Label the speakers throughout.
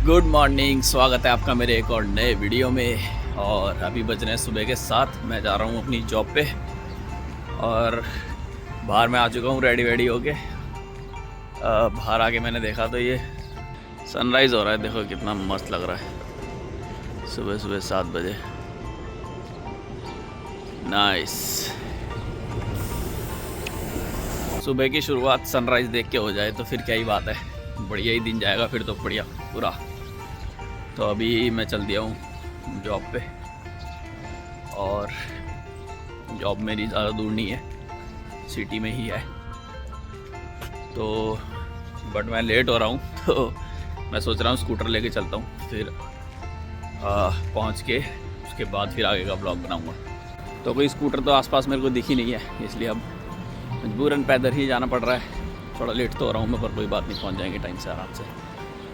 Speaker 1: Good morning, स्वागत है आपका मेरे एक और नए वीडियो में। और अभी बज रहे हैं सुबह के 7। मैं जा रहा हूँ अपनी जॉब पे और बाहर मैं आ चुका हूँ रेडी वेडी होके। बाहर आके मैंने देखा तो ये सनराइज़ हो रहा है। देखो कितना मस्त लग रहा है सुबह सुबह 7 बजे। नाइस। सुबह की शुरुआत सनराइज़ देख के हो जाए तो फिर क्या ही बात है, बढ़िया ही दिन जाएगा फिर तो बढ़िया पूरा। तो अभी मैं चल दिया हूँ जॉब पे और जॉब मेरी ज़्यादा दूर नहीं है, सिटी में ही है। तो बट मैं लेट हो रहा हूँ तो मैं सोच रहा हूँ स्कूटर लेके चलता हूँ, फिर पहुँच के उसके बाद फिर आगे का ब्लॉग बनाऊँगा। तो कोई स्कूटर तो आसपास मेरे को दिखी नहीं है, इसलिए अब मजबूरन पैदल ही जाना पड़ रहा है। थोड़ा लेट तो हो रहा हूँ मैं, पर कोई बात नहीं, पहुँच जाएंगे टाइम से आराम से।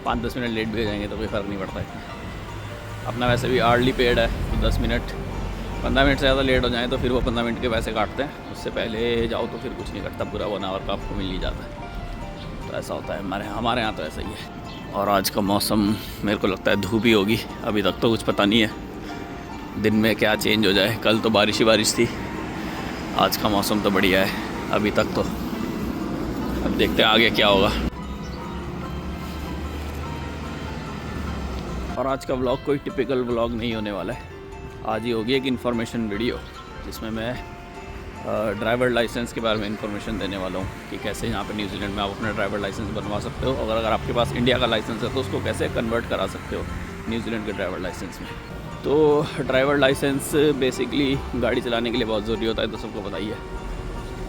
Speaker 1: 5-10 मिनट लेट भी हो जाएंगे तो कोई फ़र्क नहीं पड़ता इतना। अपना वैसे भी आर्ली पेड है तो 10 मिनट 15 मिनट से ज़्यादा लेट हो जाए तो फिर वो 15 मिनट के पैसे काटते हैं। उससे पहले जाओ तो फिर कुछ नहीं कटता, पूरा 1 आवर का आपको मिल ही जाता है। तो ऐसा होता है हमारे यहाँ तो ऐसा ही है। और आज का मौसम मेरे को लगता है धूप ही होगी, अभी तक तो कुछ पता नहीं है दिन में क्या चेंज हो जाए। कल तो बारिश ही बारिश थी, आज का मौसम तो बढ़िया है अभी तक तो। अब देखते हैं आगे क्या होगा। और आज का व्लॉग कोई टिपिकल व्लॉग नहीं होने वाला है। आज ही होगी एक इन्फॉर्मेशन वीडियो जिसमें मैं ड्राइवर लाइसेंस के बारे में इन्फॉर्मेशन देने वाला हूँ कि कैसे यहाँ पे न्यूजीलैंड में आप अपना ड्राइवर लाइसेंस बनवा सकते हो। अगर आपके पास इंडिया का लाइसेंस है तो उसको कैसे कन्वर्ट करा सकते हो न्यूजीलैंड के ड्राइवर लाइसेंस में। तो ड्राइवर लाइसेंस बेसिकली गाड़ी चलाने के लिए बहुत ज़रूरी होता है, तो सबको पता ही है।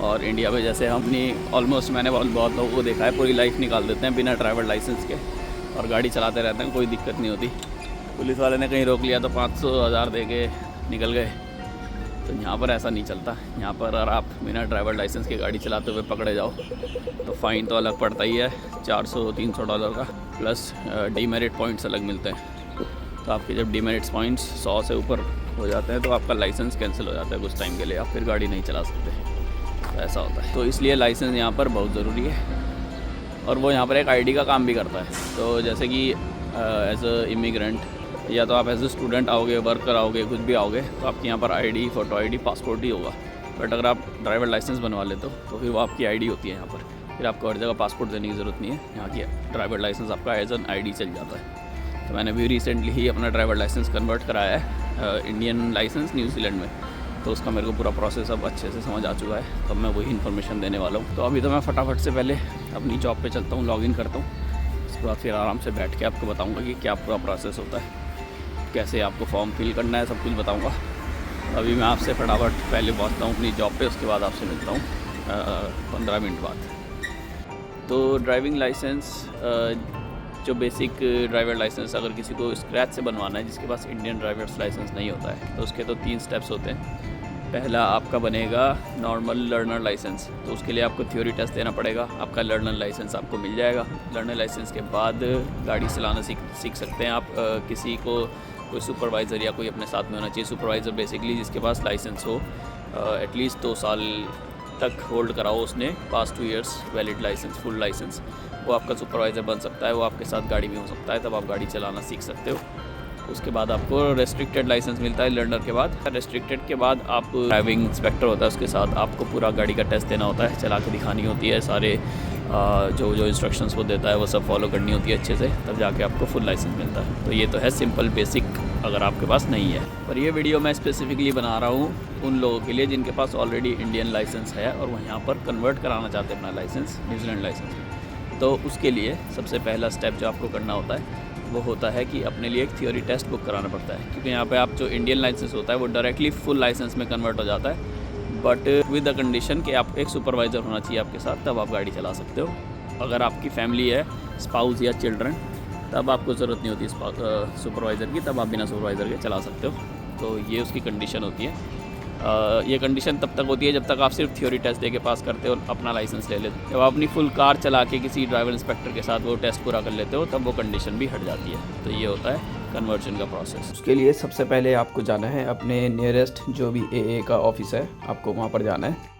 Speaker 1: और इंडिया में जैसे हमने ऑलमोस्ट मैंने बहुत लोगों को देखा है पूरी लाइफ निकाल देते हैं बिना ड्राइवर लाइसेंस के और गाड़ी चलाते रहते हैं, कोई दिक्कत नहीं होती। पुलिस वाले ने कहीं रोक लिया तो 500-1000 दे के निकल गए। तो यहाँ पर ऐसा नहीं चलता। यहाँ पर अगर आप बिना ड्राइवर लाइसेंस के गाड़ी चलाते हुए पकड़े जाओ तो फ़ाइन तो अलग पड़ता ही है, $400-300 का, प्लस डीमेरिट पॉइंट्स अलग मिलते हैं। तो आपके जब डीमेरिट्स पॉइंट्स 100 से ऊपर हो जाते हैं तो आपका लाइसेंस कैंसिल हो जाता है कुछ टाइम के लिए, आप फिर गाड़ी नहीं चला सकते। तो ऐसा होता है, तो इसलिए लाइसेंस यहाँ पर बहुत ज़रूरी है। और वो यहाँ पर एक आईडी का काम भी करता है। तो जैसे कि एज अ इमिग्रेंट या तो आप एज अ स्टूडेंट आओगे, वर्कर आओगे, कुछ भी आओगे तो आपके यहाँ पर आईडी, फ़ोटो आईडी, पासपोर्ट ही होगा। बट अगर आप ड्राइवर लाइसेंस बनवा लेते हो तो फिर वो आपकी आईडी होती है यहाँ पर। फिर आपको हर जगह पासपोर्ट देने की ज़रूरत नहीं है, यहाँ की ड्राइवर लाइसेंस आपका एज एन आईडी चल जाता है। तो मैंने भी रिसेंटली ही अपना ड्राइवर लाइसेंस कन्वर्ट कराया है इंडियन लाइसेंस न्यूजीलैंड में। तो उसका मेरे को पूरा प्रोसेस अब अच्छे से समझ आ चुका है, तब मैं वही इन्फॉर्मेशन देने वाला हूँ। तो अभी तो मैं फटाफट से पहले अपनी जॉब पे चलता हूँ, लॉगिन करता हूँ। उसके बाद फिर आराम से बैठ के आपको बताऊँगा कि क्या पूरा प्रोसेस होता है, कैसे आपको फॉर्म फिल करना है, सब कुछ बताऊँगा। अभी मैं आपसे फटाफट पहले पहुँचता हूँ अपनी जॉब पे, उसके बाद आपसे मिलता हूँ 15 मिनट बाद। तो ड्राइविंग लाइसेंस, जो बेसिक ड्राइवर लाइसेंस अगर किसी को स्क्रैच से बनवाना है, जिसके पास इंडियन ड्राइवर्स लाइसेंस नहीं होता है, तो उसके तो 3 स्टेप्स होते हैं। पहला आपका बनेगा नॉर्मल लर्नर लाइसेंस, तो उसके लिए आपको थ्योरी टेस्ट देना पड़ेगा। आपका लर्नर लाइसेंस आपको मिल जाएगा। लर्नर लाइसेंस के बाद गाड़ी चलाना सीख सकते हैं आप। किसी को कोई सुपरवाइज़र या कोई अपने साथ में होना चाहिए। सुपरवाइज़र बेसिकली जिसके पास लाइसेंस हो, एटलीस्ट 2 साल तक होल्ड कराओ उसने, pass 2 years valid license, full license, वो आपका सुपरवाइज़र बन सकता है। वो आपके साथ गाड़ी में हो सकता है, तब आप गाड़ी चलाना सीख सकते हो। उसके बाद आपको रेस्ट्रिक्टेड लाइसेंस मिलता है लर्नर के बाद। रेस्ट्रिक्टेड के बाद आप ड्राइविंग इंस्पेक्टर होता है, उसके साथ आपको पूरा गाड़ी का टेस्ट देना होता है, चला के दिखानी होती है। सारे जो इंस्ट्रक्शंस वो देता है वो सब फॉलो करनी होती है अच्छे से, तब जाके आपको फुल लाइसेंस मिलता है। तो ये तो है सिंपल बेसिक, अगर आपके पास नहीं है। और ये वीडियो मैं स्पेसिफिकली बना रहा हूँ उन लोगों के लिए जिनके पास ऑलरेडी इंडियन लाइसेंस है और वो यहाँ पर कन्वर्ट कराना चाहते हैं अपना लाइसेंस न्यूजीलैंड लाइसेंस में। तो उसके लिए सबसे पहला स्टेप जो आपको करना होता है वो होता है कि अपने लिए एक थ्योरी टेस्ट बुक कराना पड़ता है। क्योंकि यहाँ पे आप जो इंडियन लाइसेंस होता है वो डायरेक्टली फुल लाइसेंस में कन्वर्ट हो जाता है, बट विद द कंडीशन कि आप एक सुपरवाइज़र होना चाहिए आपके साथ, तब आप गाड़ी चला सकते हो। अगर आपकी फैमिली है, स्पाउस या चिल्ड्रन, तब आपको ज़रूरत नहीं होती सुपरवाइज़र की, तब आप बिना सुपरवाइज़र के चला सकते हो। तो ये उसकी कंडीशन होती है। ये कंडीशन तब तक होती है जब तक आप सिर्फ थ्योरी टेस्ट दे के पास करते हो और अपना लाइसेंस ले लेते हो। जब आप अपनी फुल कार चला के किसी ड्राइवर इंस्पेक्टर के साथ वो टेस्ट पूरा कर लेते हो, तब वो कंडीशन भी हट जाती है। तो ये होता है कन्वर्जन का प्रोसेस। उसके लिए सबसे पहले आपको जाना है अपने नियरेस्ट जो भी AA का ऑफिस है, आपको वहाँ पर जाना है।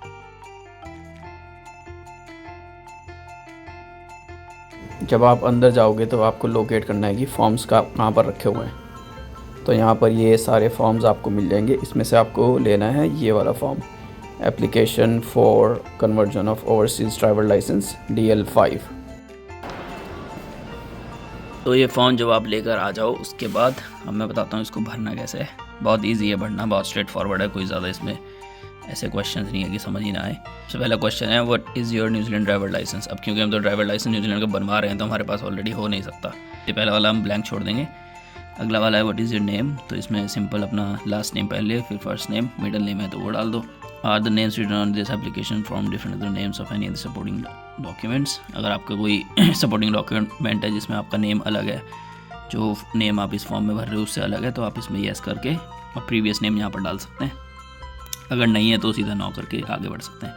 Speaker 1: जब आप अंदर जाओगे तो आपको लोकेट करना है कि फॉर्म्स का कहाँ पर रखे हुए हैं। तो यहाँ पर ये सारे फॉर्म्स आपको मिल जाएंगे, इसमें से आपको लेना है ये वाला form, application for conversion of overseas driver license DL5। तो ये फॉर्म जब आप लेकर आ जाओ उसके बाद अब मैं बताता हूँ इसको भरना कैसे है। बहुत इजी है भरना, बहुत स्ट्रेट फॉरवर्ड है, कोई ज़्यादा इसमें ऐसे क्वेश्चंस नहीं है कि समझ ही ना आए। सबसे पहला क्वेश्चन है what is your New Zealand driver license. अब क्योंकि हम तो ड्राइवर लाइसेंस न्यूजीलैंड का बनवा रहे हैं तो हमारे पास ऑलरेडी हो नहीं सकता, ये पहला वाला हम ब्लैंक छोड़ देंगे। अगला वाला है व्हाट इज़ योर नेम, तो इसमें सिंपल अपना लास्ट नेम पहले, फिर फर्स्ट नेम, मिडिल नेम है तो वो डाल दो। Are the names written on this application from different the names of any other supporting documents. अगर आपका कोई सपोर्टिंग डॉक्यूमेंट है जिसमें आपका नेम अलग है, जो नेम आप इस फॉर्म में भर रहे हो उससे अलग है, तो आप इसमें येस करके और प्रीवियस नेम यहाँ पर डाल सकते हैं। अगर नहीं है तो सीधा नो करके आगे बढ़ सकते हैं।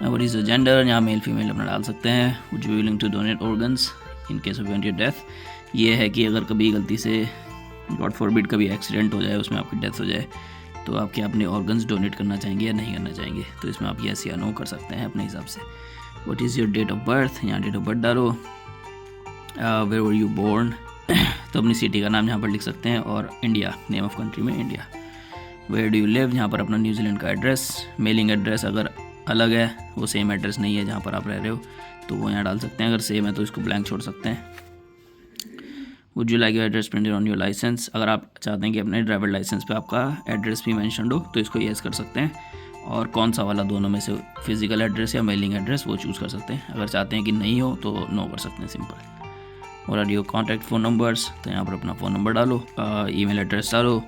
Speaker 1: व्हाट इज़ द जेंडर, यहाँ मेल फीमेल अपना डाल सकते हैं। Would you willing to donate organs in case of your death, ये है कि अगर कभी गलती से गॉड फॉरबिड कभी एक्सीडेंट हो जाए, उसमें आपकी डेथ हो जाए, तो आप क्या अपने ऑर्गन्स डोनेट करना चाहेंगे या नहीं करना चाहेंगे, तो इसमें आप येस या नो कर सकते हैं अपने हिसाब से। What is your date of birth, यहाँ डेट ऑफ बर्थ डालो। वेयर वर यू बोर्न, तो अपनी सिटी का नाम यहाँ पर लिख सकते हैं, और इंडिया, नेम ऑफ कंट्री में India. Where do you live, यहाँ पर अपना न्यूजीलैंड का एड्रेस। मेलिंग एड्रेस अगर अलग है, वो सेम एड्रेस नहीं है जहाँ पर आप रह रहे हो, तो वो यहाँ डाल सकते हैं। अगर सेम है तो इसको ब्लैंक छोड़ सकते हैं। Would you like your address printed on your license, अगर आप चाहते हैं कि अपने ड्राइवर लाइसेंस पे आपका एड्रेस भी मेंशन हो तो इसको येस कर सकते हैं। और कौन सा वाला, दोनों में से फिजिकल एड्रेस या मेलिंग एड्रेस, वो चूज़ कर सकते हैं। अगर चाहते हैं कि नहीं हो तो नो कर सकते हैं, सिंपल। और are your contact phone numbers, तो यहाँ पर अपना फ़ोन नंबर डालो, ईमेल एड्रेस डालो।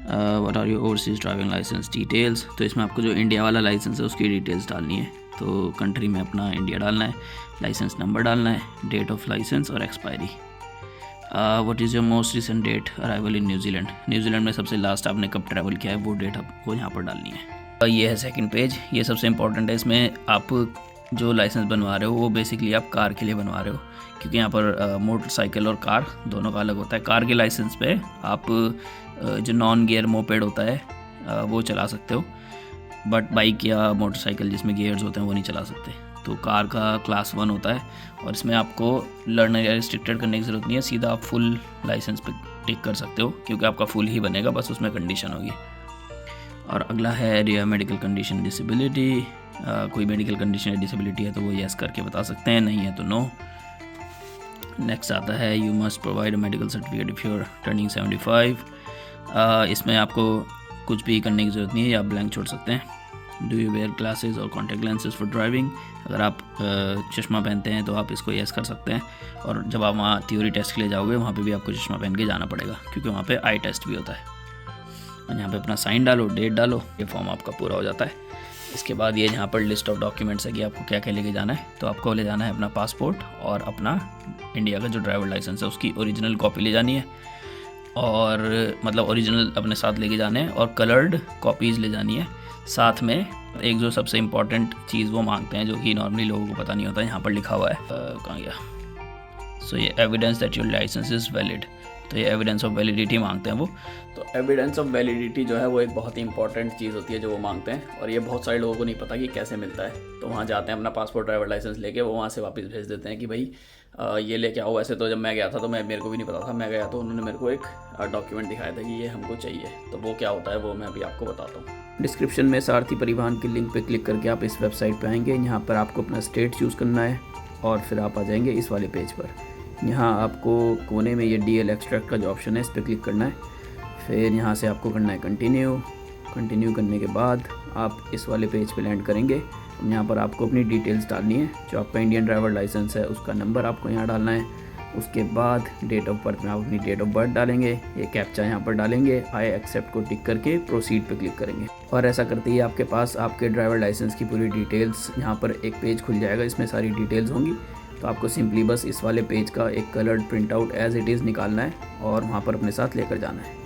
Speaker 1: What are your overseas driving license details, तो इसमें आपको जो इंडिया वाला लाइसेंस है उसकी डिटेल्स डालनी है, तो कंट्री में अपना इंडिया डालना है, लाइसेंस नंबर डालना है, डेट ऑफ लाइसेंस और expiry. What is your most recent date arrival in New Zealand, New Zealand में सबसे लास्ट आपने कब ट्रैवल किया है वो डेट आपको यहाँ पर डालनी है। ये है सेकंड पेज, ये सबसे इंपॉर्टेंट है। इसमें आप जो लाइसेंस बनवा रहे हो वो बेसिकली आप कार के लिए बनवा रहे हो, क्योंकि यहाँ पर मोटरसाइकिल और कार दोनों का अलग होता है। कार के लाइसेंस पे आप जो नॉन गियर मोपेड होता है वो चला सकते हो, बट बाइक या मोटरसाइकिल जिसमें गियर्स होते हैं वो नहीं चला सकते। तो कार का क्लास 1 होता है, और इसमें आपको लर्नर या रिस्ट्रिक्टेड करने की ज़रूरत नहीं है, सीधा आप फुल लाइसेंस पे टिक कर सकते हो, क्योंकि आपका फुल ही बनेगा, बस उसमें कंडीशन होगी। और अगला है रियर मेडिकल कंडीशन डिसेबिलिटी, कोई मेडिकल कंडीशन या डिसेबिलिटी है तो वो येस करके बता सकते हैं, नहीं है तो नो। नेक्स्ट आता है you must provide a medical certificate if you are turning 75। इसमें आपको कुछ भी करने की ज़रूरत नहीं है, या आप ब्लैंक छोड़ सकते हैं। डू यू वेयर ग्लासेस और कॉन्टैक्ट लेंसेज फॉर ड्राइविंग, अगर आप चश्मा पहनते हैं तो आप इसको येस कर सकते हैं। और जब आप वहाँ थ्योरी टेस्ट के लिए जाओगे वहाँ पे भी आपको चश्मा पहन के जाना पड़ेगा, क्योंकि वहाँ पे आई टेस्ट भी होता है। और यहाँ पे अपना साइन डालो, डेट डालो, ये फॉर्म आपका पूरा हो जाता है। इसके बाद ये यहाँ पर लिस्ट ऑफ डॉक्यूमेंट्स है कि आपको क्या क्या लेके जाना है। तो आपको ले जाना है अपना पासपोर्ट और अपना इंडिया का जो ड्राइवर लाइसेंस है उसकी ओरिजिनल कॉपी ले जानी है, और मतलब ओरिजिनल अपने साथ लेके जाने हैं, और कलर्ड कॉपीज़ ले जानी है साथ में। एक जो सबसे इम्पॉर्टेंट चीज़ वो मांगते हैं, जो कि नॉर्मली लोगों को पता नहीं होता, यहाँ पर लिखा हुआ है कहाँ गया, सो ये evidence that your license is valid, तो ये एविडेंस ऑफ वैलिडिटी मांगते हैं वो। तो एविडेंस ऑफ वैलिडिटी जो है वो एक बहुत ही इंपॉर्टेंट चीज़ होती है जो वो मांगते हैं, और ये बहुत सारे लोगों को नहीं पता कि कैसे मिलता है। तो वहाँ जाते हैं अपना पासपोर्ट ड्राइवर लाइसेंस लेके, वो वहाँ से वापस भेज देते हैं कि भाई ये लेके आओ। वैसे तो जब मैं गया था तो मेरे को भी नहीं पता था, मैं गया तो उन्होंने मेरे को एक डॉक्यूमेंट दिखाया था कि ये हमको चाहिए, तो वो क्या होता है वो मैं अभी आपको बताता हूँ। डिस्क्रिप्शन में सारथी परिवहन के लिंक पे क्लिक करके आप इस वेबसाइट पे आएंगे। यहाँ पर आपको अपना स्टेट चूज़ करना है, और फिर आप आ जाएंगे इस वाले पेज पर। यहाँ आपको कोने में ये DL एक्सट्रैक्ट का जो ऑप्शन है इस पर क्लिक करना है, फिर यहाँ से आपको करना है कंटिन्यू करने के बाद आप इस वाले पेज पे लैंड करेंगे। यहाँ पर आपको अपनी डिटेल्स डालनी है, जो आपका इंडियन ड्राइवर लाइसेंस है उसका नंबर आपको यहाँ डालना है। उसके बाद डेट ऑफ बर्थ में आप अपनी डेट ऑफ बर्थ डालेंगे, ये कैप्चा यहाँ पर डालेंगे, आई एक्सेप्ट को टिक करके प्रोसीड पे क्लिक करेंगे। और ऐसा करते ही आपके पास आपके ड्राइवर लाइसेंस की पूरी डिटेल्स यहाँ पर एक पेज खुल जाएगा, इसमें सारी डिटेल्स होंगी। तो आपको सिंपली बस इस वाले पेज का एक coloured print out as it is निकालना है और वहाँ पर अपने साथ लेकर जाना है।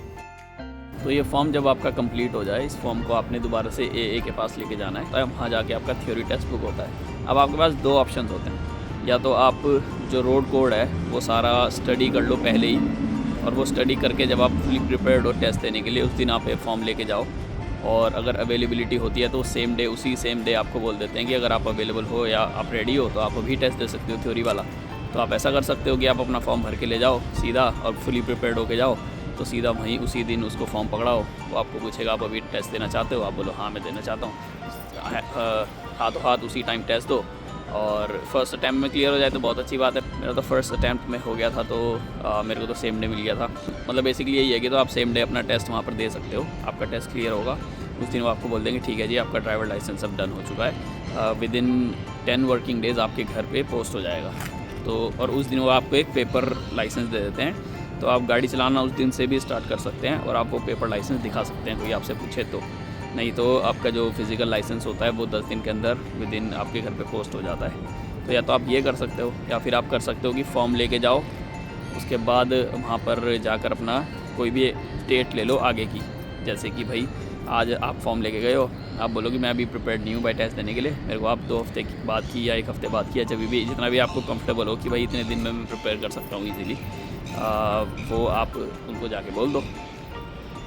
Speaker 1: तो ये फॉर्म जब आपका कंप्लीट हो जाए, इस फॉर्म को आपने दोबारा से AA के पास लेके जाना है, तब वहाँ जाके आपका थ्योरी टेक्स्ट बुक होता है। अब आपके पास 2 ऑप्शंस होते हैं, या तो आप जो रोड कोड है वो सारा स्टडी कर लो पहले ही, और वो स्टडी करके जब आप फुली प्रिपेयर्ड हो टेस्ट देने के लिए, उस दिन आप ये फॉर्म लेके जाओ, और अगर अवेलेबिलिटी होती है तो उसी सेम डे आपको बोल देते हैं कि अगर आप अवेलेबल हो या आप रेडी हो तो आप अभी टेस्ट दे सकते हो थ्योरी वाला। तो आप ऐसा कर सकते हो कि आप अपना फॉर्म भर के ले जाओ सीधा और फुली प्रिपेयर्ड होके जाओ, तो सीधा वहीं उसी दिन उसको फॉर्म पकड़ाओ। वो आपको पूछेगा आप अभी टेस्ट देना चाहते हो, आप बोलो हाँ मैं देना चाहता हूँ, हाथों हाथ उसी टाइम टेस्ट दो और फर्स्ट अटैम्प्ट में क्लियर हो जाए तो बहुत अच्छी बात है। मेरा तो फर्स्ट अटैम्प्ट में हो गया था, तो मेरे को तो सेम डे मिल गया था। मतलब बेसिकली यही है कि तो आप सेम डे अपना टेस्ट वहाँ पर दे सकते हो, आपका टेस्ट क्लियर होगा उस दिन वो आपको बोल देंगे ठीक है जी आपका ड्राइवर लाइसेंस अब डन हो चुका है, विदिन 10 वर्किंग डेज़ आपके घर पे पोस्ट हो जाएगा। तो और उस दिन वो आपको एक पेपर लाइसेंस दे देते हैं, तो आप गाड़ी चलाना उस दिन से भी स्टार्ट कर सकते हैं और आप वो पेपर लाइसेंस दिखा सकते हैं कोई आपसे पूछे तो। नहीं तो आपका जो फिज़िकल लाइसेंस होता है वो 10 दिन के अंदर विदिन आपके घर पे पोस्ट हो जाता है। तो या तो आप ये कर सकते हो या फिर आप कर सकते हो कि फॉर्म लेके जाओ, उसके बाद वहाँ पर जाकर अपना कोई भी डेट ले लो आगे की। जैसे कि भाई आज आप फॉर्म लेके गए हो, आप बोलो कि मैं अभी प्रिपेयर्ड नहीं हूँ भाई टेस्ट देने के लिए, मेरे को आप 2 हफ्ते बाद की या 1 हफ्ते बाद की या जब भी जितना भी आपको कंफर्टेबल हो कि भाई इतने दिन में मैं प्रिपेयर कर सकता हूँ ईज़िली, वो आप उनको जाके बोल दो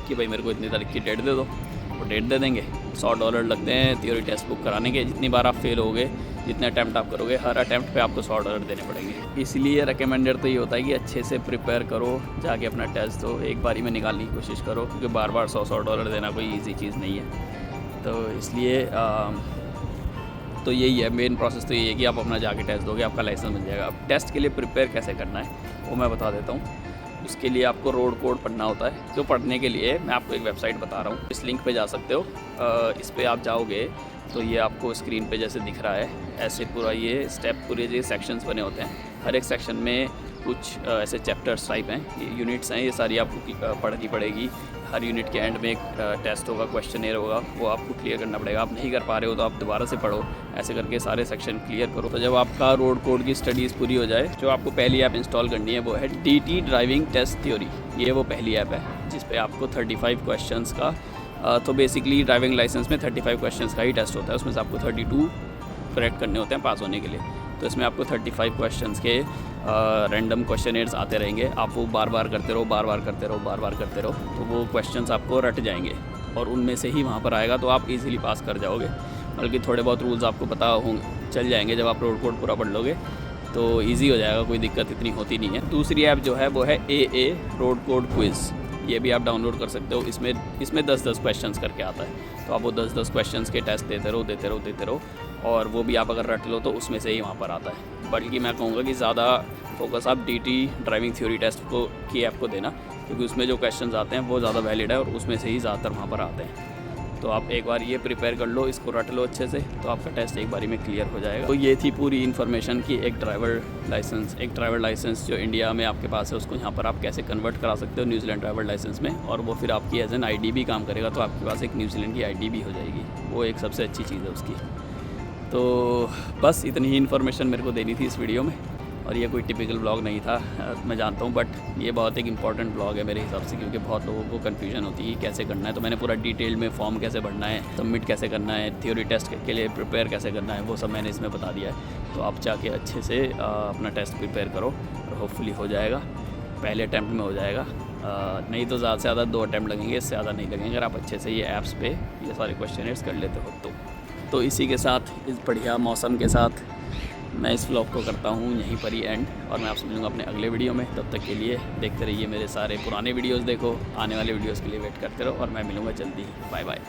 Speaker 1: कि भाई मेरे को इतनी तारीख की डेट दे दो। वो डेट दे देंगे। $100 लगते हैं थ्योरी टेस्ट बुक कराने के। जितनी बार आप फेल होगे, जितने अटैम्प्ट आप करोगे, हर अटैम्प्ट पे आपको $100 देने पड़ेंगे। इसलिए रिकमेंडेड तो ये होता है कि अच्छे से प्रिपेयर करो, जाके अपना टेस्ट दो, एक बारी में निकालने की कोशिश करो, क्योंकि बार बार $100 देना कोई ईजी चीज़ नहीं है। तो इसलिए तो यही है मेन प्रोसेस, तो यही है कि आप अपना जाके टेस्ट दोगे, आपका लाइसेंस बन जाएगा। अब टेस्ट के लिए प्रिपेयर कैसे करना है वो मैं बता देता हूँ। उसके लिए आपको रोड कोड पढ़ना होता है। जो पढ़ने के लिए मैं आपको एक वेबसाइट बता रहा हूँ, इस लिंक पे जा सकते हो। इस पे आप जाओगे तो ये आपको स्क्रीन पे जैसे दिख रहा है, ऐसे पूरा ये स्टेप पूरे ये सेक्शंस बने होते हैं। हर एक सेक्शन में कुछ ऐसे चैप्टर्स टाइप हैं, ये यूनिट्स हैं, ये सारी आपको पढ़नी पड़ेगी। हर यूनिट के एंड में एक टेस्ट होगा, क्वेश्चनर होगा, वो आपको क्लियर करना पड़ेगा। आप नहीं कर पा रहे हो तो आप दोबारा से पढ़ो, ऐसे करके सारे सेक्शन क्लियर करो। तो जब आपका रोड कोड की स्टडीज़ पूरी हो जाए, जो आपको पहली ऐप इंस्टॉल करनी है वो है DT ड्राइविंग टेस्ट थ्योरी। ये वो पहली ऐप है जिस पे आपको 35 क्वेश्चंस का, तो बेसिकली ड्राइविंग लाइसेंस में 35 क्वेश्चंस का ही टेस्ट होता है। उसमें से आपको 32 करेक्ट करने होते हैं पास होने के लिए। तो इसमें आपको 35 क्वेश्चंस के रैंडम क्वेश्चनर्स आते रहेंगे। आप वो बार बार करते रहो, बार बार करते रहो, बार बार करते रहो, तो वो क्वेश्चंस आपको रट जाएंगे और उनमें से ही वहाँ पर आएगा, तो आप इजीली पास कर जाओगे। बल्कि थोड़े बहुत रूल्स आपको पता होंगे, चल जाएंगे। जब आप रोड कोड पूरा पढ़ लोगे तो ईजी हो जाएगा, कोई दिक्कत इतनी होती नहीं है। दूसरी ऐप जो है वो है AA रोड कोड क्विज़। ये भी आप डाउनलोड कर सकते हो। इसमें 10-10 क्वेश्चंस करके आता है, तो आप वो 10-10 क्वेश्चंस के टेस्ट देते रहो और वो भी आप अगर रट लो तो उसमें से ही वहाँ पर आता है। बल्कि मैं कहूँगा कि ज़्यादा फोकस आप DT ड्राइविंग थ्योरी टेस्ट की ऐप को देना, क्योंकि उसमें जो क्वेश्चंस आते हैं वो ज़्यादा वैलिड है और उसमें से ही ज़्यादातर वहाँ पर आते हैं। तो आप एक बार ये प्रिपेयर कर लो, इसको रट लो अच्छे से, तो आपका टेस्ट एक बारी में क्लियर हो जाएगा। तो ये थी पूरी इन्फॉर्मेशन की एक ड्राइवर लाइसेंस जो इंडिया में आपके पास है, उसको यहाँ पर आप कैसे कन्वर्ट करा सकते हो न्यूजीलैंड ड्राइवर लाइसेंस में, और वो फिर आपकी एज एन ID भी काम करेगा। तो आपके पास एक न्यूजीलैंड की ID भी हो जाएगी, वो एक सबसे अच्छी चीज़ है उसकी। तो बस इतनी ही इन्फॉर्मेशन मेरे को देनी थी इस वीडियो में, और ये कोई टिपिकल ब्लॉग नहीं था, मैं जानता हूँ, बट ये बहुत एक इंपॉर्टेंट ब्लॉग है मेरे हिसाब से, क्योंकि बहुत लोगों को कन्फ्यूजन होती है कैसे करना है। तो मैंने पूरा डिटेल में फॉर्म कैसे भरना है, सबमिट कैसे करना है, थ्योरी टेस्ट के लिए प्रिपेयर कैसे करना है, वो सब मैंने इसमें बता दिया है। तो आप जाके अच्छे से अपना टेस्ट प्रिपेयर करो और होपफुली हो जाएगा, पहले अटैम्प्ट में हो जाएगा। नहीं तो ज़्यादा से ज़्यादा 2 अटैम्प्ट लगेंगे, इससे ज़्यादा नहीं लगेंगे, अगर आप अच्छे से ये ऐप्स पे ये सारे क्वेश्चनर्स कर लेते हो तो इसी के साथ, इस बढ़िया मौसम के साथ मैं इस व्लॉग को करता हूँ यहीं पर ही एंड, और मैं आपसे मिलूँगा अपने अगले वीडियो में। तब तक के लिए देखते रहिए मेरे सारे पुराने वीडियोस, देखो आने वाले वीडियोस के लिए वेट करते रहो, और मैं मिलूँगा जल्दी। Bye bye.